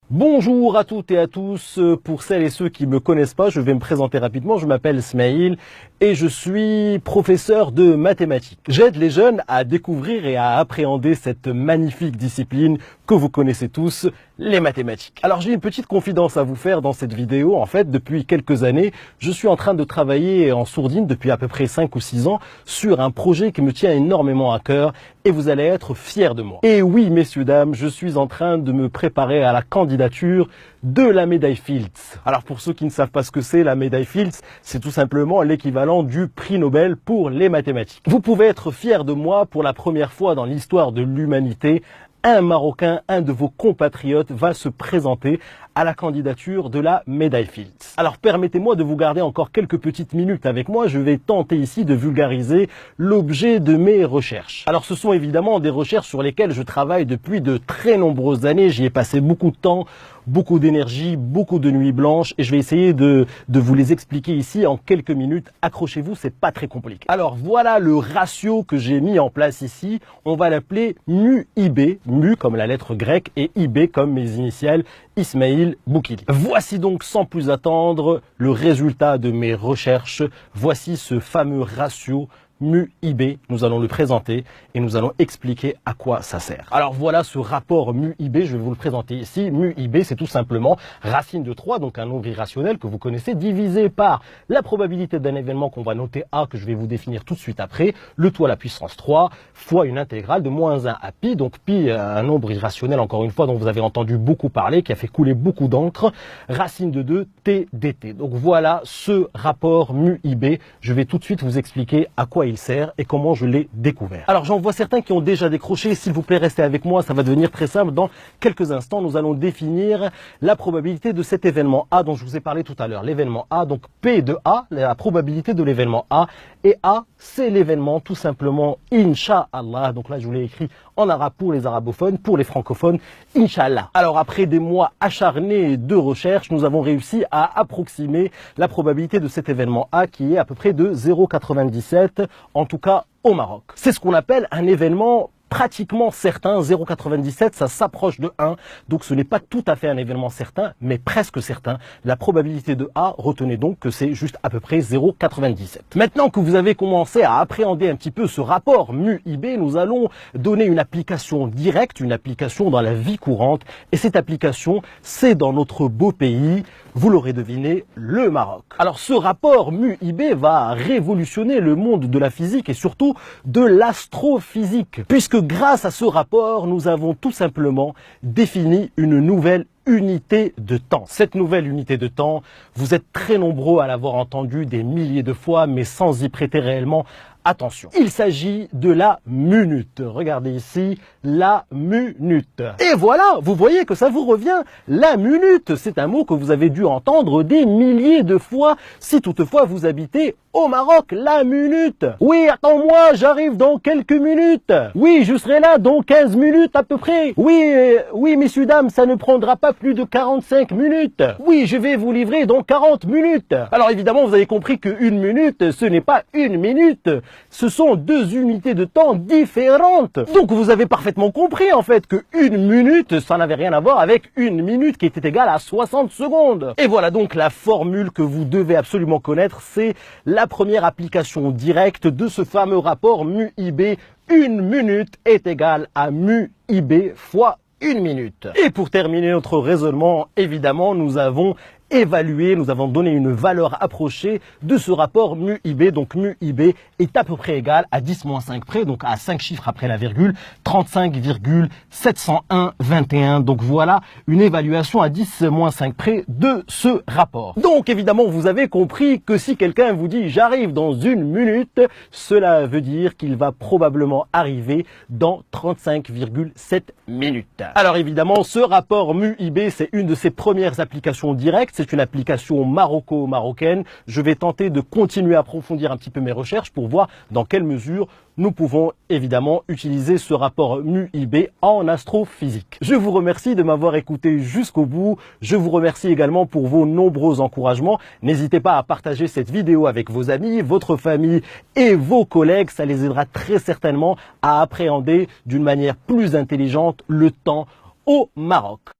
Bonjour à toutes et à tous. Pour celles et ceux qui ne me connaissent pas, je vais me présenter rapidement. Je m'appelle Smaïl et je suis professeur de mathématiques. J'aide les jeunes à découvrir et à appréhender cette magnifique discipline que vous connaissez tous, les mathématiques. Alors j'ai une petite confidence à vous faire dans cette vidéo. En fait, depuis quelques années, je suis en train de travailler en sourdine depuis à peu près 5 ou 6 ans sur un projet qui me tient énormément à cœur et vous allez être fiers de moi. Et oui, messieurs, dames, je suis en train de me préparer à la candidature de la médaille Fields. Alors pour ceux qui ne savent pas ce que c'est, la médaille Fields, c'est tout simplement l'équivalent du prix Nobel pour les mathématiques. Vous pouvez être fiers de moi, pour la première fois dans l'histoire de l'humanité, un Marocain, un de vos compatriotes va se présenter à la candidature de la médaille Fields. Alors permettez-moi de vous garder encore quelques petites minutes avec moi. Je vais tenter ici de vulgariser l'objet de mes recherches. Alors ce sont évidemment des recherches sur lesquelles je travaille depuis de très nombreuses années. J'y ai passé beaucoup de temps, beaucoup d'énergie, beaucoup de nuits blanches et je vais essayer de vous les expliquer ici en quelques minutes. Accrochez-vous, c'est pas très compliqué. Alors voilà le ratio que j'ai mis en place ici. On va l'appeler mu-IB, mu comme la lettre grecque et IB comme mes initiales, Ismail Boukili. Voici donc sans plus attendre le résultat de mes recherches. Voici ce fameux ratio mu-IB, nous allons le présenter et nous allons expliquer à quoi ça sert. Alors voilà ce rapport mu-IB, je vais vous le présenter ici. Mu-IB, c'est tout simplement racine de 3, donc un nombre irrationnel que vous connaissez, divisé par la probabilité d'un événement qu'on va noter A, que je vais vous définir tout de suite après, le tout à la puissance 3, fois une intégrale de moins 1 à pi, donc pi, un nombre irrationnel, encore une fois, dont vous avez entendu beaucoup parler, qui a fait couler beaucoup d'encre, racine de 2, t dt. Donc voilà ce rapport mu-IB, je vais tout de suite vous expliquer à quoi il sert et comment je l'ai découvert. Alors j'en vois certains qui ont déjà décroché, s'il vous plaît restez avec moi, ça va devenir très simple. Dans quelques instants, nous allons définir la probabilité de cet événement A dont je vous ai parlé tout à l'heure. L'événement A, donc P de A, la probabilité de l'événement A, et A c'est l'événement tout simplement Inch'Allah. Donc là je vous l'ai écrit en arabe pour les arabophones, pour les francophones, Inch'Allah. Alors après des mois acharnés de recherche, nous avons réussi à approximer la probabilité de cet événement A qui est à peu près de 0,97, en tout cas au Maroc. C'est ce qu'on appelle un événement pratiquement certain. 0,97, ça s'approche de 1, donc ce n'est pas tout à fait un événement certain, mais presque certain. La probabilité de A, retenez donc que c'est juste à peu près 0,97. Maintenant que vous avez commencé à appréhender un petit peu ce rapport mu-IB, nous allons donner une application directe, une application dans la vie courante, et cette application, c'est dans notre beau pays, vous l'aurez deviné, le Maroc. Alors ce rapport mu-IB va révolutionner le monde de la physique et surtout de l'astrophysique, puisque grâce à ce rapport, nous avons tout simplement défini une nouvelle unité de temps. Cette nouvelle unité de temps, vous êtes très nombreux à l'avoir entendue des milliers de fois, mais sans y prêter réellement attention. Il s'agit de la minute. Regardez ici, la minute. Et voilà, vous voyez que ça vous revient. La minute, c'est un mot que vous avez dû entendre des milliers de fois, si toutefois vous habitez au Maroc. La minute. Oui, attends-moi, j'arrive dans quelques minutes. Oui, je serai là dans 15 minutes à peu près. Oui, messieurs, dames, ça ne prendra pas plus de 45 minutes. Oui, je vais vous livrer dans 40 minutes. Alors évidemment, vous avez compris que une minute, ce n'est pas une minute. Ce sont deux unités de temps différentes. Donc vous avez parfaitement compris en fait que une minute, ça n'avait rien à voir avec une minute qui était égale à 60 secondes. Et voilà donc la formule que vous devez absolument connaître, c'est la première application directe de ce fameux rapport mu-IB. Une minute est égale à mu-IB fois une minute. Et pour terminer notre raisonnement, évidemment, nous avons évalué, nous avons donné une valeur approchée de ce rapport mu-IB. Donc mu-IB est à peu près égal à 10-5 près, donc à 5 chiffres après la virgule, 35,701,21. Donc voilà une évaluation à 10-5 près de ce rapport. Donc évidemment, vous avez compris que si quelqu'un vous dit j'arrive dans une minute, cela veut dire qu'il va probablement arriver dans 35,7 minutes. Alors évidemment, ce rapport mu-IB, c'est une de ses premières applications directes. C'est une application maroco-marocaine. Je vais tenter de continuer à approfondir un petit peu mes recherches pour voir dans quelle mesure nous pouvons évidemment utiliser ce rapport mu-IB en astrophysique. Je vous remercie de m'avoir écouté jusqu'au bout. Je vous remercie également pour vos nombreux encouragements. N'hésitez pas à partager cette vidéo avec vos amis, votre famille et vos collègues. Ça les aidera très certainement à appréhender d'une manière plus intelligente le temps au Maroc.